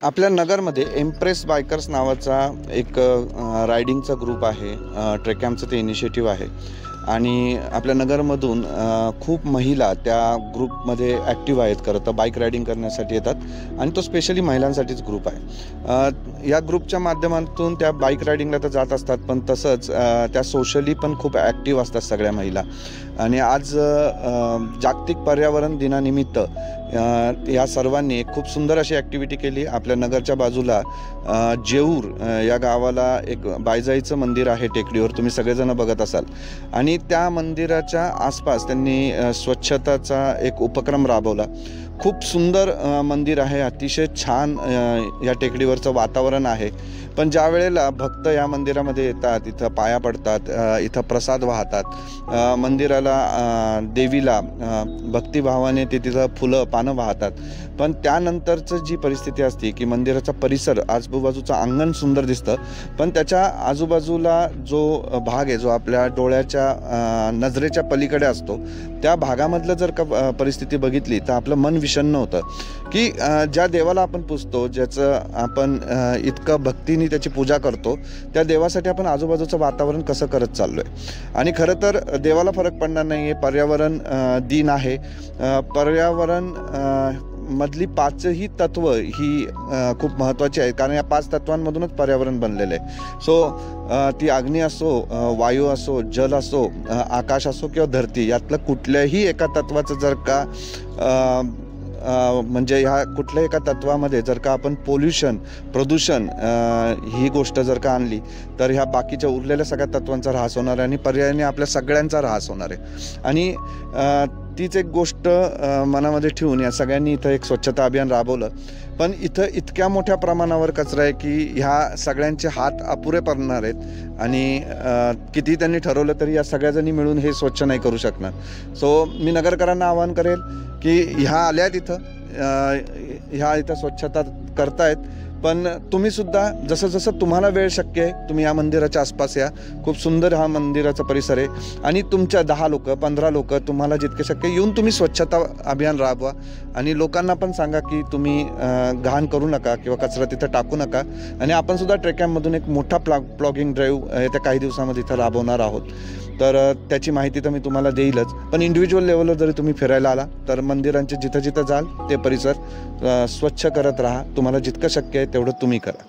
आपल्या नगरमध्ये empress bikers नावाचा एक रायडिंगचा ग्रुप आहे। ट्रेकॅम्पचं ते इनिशिएटिव्ह आहे आणि आपल्या नगरमधून खूप महिला त्या ग्रुपमध्ये ॲक्टिव्ह आहेत। खरं तर बाईक रायडिंग करण्यासाठी येतात आणि तो स्पेशली महिलांसाठीच ग्रुप आहे। या ग्रुपच्या माध्यमातून त्या बाईक रायडिंगला तर जात असतात, पण तसंच त्या सोशली पण खूप ॲक्टिव्ह असतात सगळ्या महिला। आणि आज जागतिक पर्यावरण दिनानिमित्त या सर्वांनी एक खूप सुंदर अशी ॲक्टिव्हिटी केली। आपल्या नगरच्या बाजूला जेऊर या गावाला एक बायजाईचं मंदिर आहे, टेकडीवर तुम्ही सगळेजण बघत असाल। आणि त्या मंदिराच्या आसपास त्यांनी स्वच्छताचा एक उपक्रम राबवला। खूप सुंदर मंदिर आहे, अतिशय छान या टेकडीवरचं वातावरण आहे। पण ज्या वेळेला भक्त या मंदिरामध्ये येतात, इथं पाया पडतात, इथं प्रसाद वाहतात, मंदिराला देवीला भक्तिभावाने ते तिथं फुलं पानं वाहतात, पण त्यानंतरचं जी परिस्थिती असते की मंदिराचा परिसर आजूबाजूचं अंगण सुंदर दिसतं, पण त्याच्या आजूबाजूला जो भाग आहे, जो आपल्या डोळ्याच्या नजरेच्या पलीकडे असतो, त्या भागामधलं जर का परिस्थिती बघितली तर आपलं मन विषण्ण होतं की ज्या देवाला आपण पुजतो, ज्याचं आपण इतकं भक्तीने त्याची पूजा करतो, त्या देवासाठी आपण आजूबाजूचं वातावरण कसं करत चाललो आहे। आणि खरं तर देवाला फरक पडणार नाही आहे, पर्यावरण दिन आहे। पर्यावरण मधली पाचही तत्व ही खूप महत्त्वाची आहेत, कारण या 5 तत्वांमधूनच पर्यावरण बनलेलं आहे। सो ती अग्नी असो, वायू असो, जल असो, आकाश असो किंवा धरती, यातलं कुठल्याही एका तत्वाचं जर का म्हणजे ह्या कुठल्याही एका तत्वामध्ये जर का आपण प्रदूषण ही गोष्ट जर का आणली तर ह्या बाकीच्या उरलेल्या सगळ्या तत्वांचा ऱ्हास होणार आहे आणि पर्यायाने आपल्या सगळ्यांचा ऱ्हास होणार आहे। आणि तीच एक गोष्ट मनामध्ये ठेवून या सगळ्यांनी इथं एक स्वच्छता अभियान राबवलं। पण इथं इतक्या मोठ्या प्रमाणावर कचरा आहे की ह्या सगळ्यांचे हात अपुरे पडणार आहेत आणि किती त्यांनी ठरवलं तरी या सगळ्याजणी मिळून हे स्वच्छ नाही करू शकणार। सो मी नगरकरांना आवाहन करेल की ह्या आल्यात इथं, ह्या इथं स्वच्छता करतायत, पण तुम्ही सुद्धा जसं जसं तुम्हाला वेळ शक्य आहे तुम्ही या मंदिराच्या आसपास या। खूप सुंदर हा मंदिराचा परिसर आहे आणि तुमच्या 10 लोक 15 लोक तुम्हाला जितके शक्य येऊन तुम्ही स्वच्छता अभियान राबवा आणि लोकांना पण सांगा की तुम्ही घाण करू नका किंवा कचरा तिथं टाकू नका। आणि आपण सुद्धा ट्रेकॅम्पमधून एक मोठा प्लॉगिंग ड्राईव्ह येत्या काही दिवसामध्ये इथं राबवणार आहोत, तर त्याची माहिती तर मी तुम्हाला देईलच। पण इंडिव्हिज्युअल लेवलवर जरी तुम्ही फिरायला आला तर मंदिरांचे जिथं जिथं जाल ते परिसर स्वच्छ करत राहा। तुम्हाला जितकं शक्य आहे तेवढं तुम्ही करा।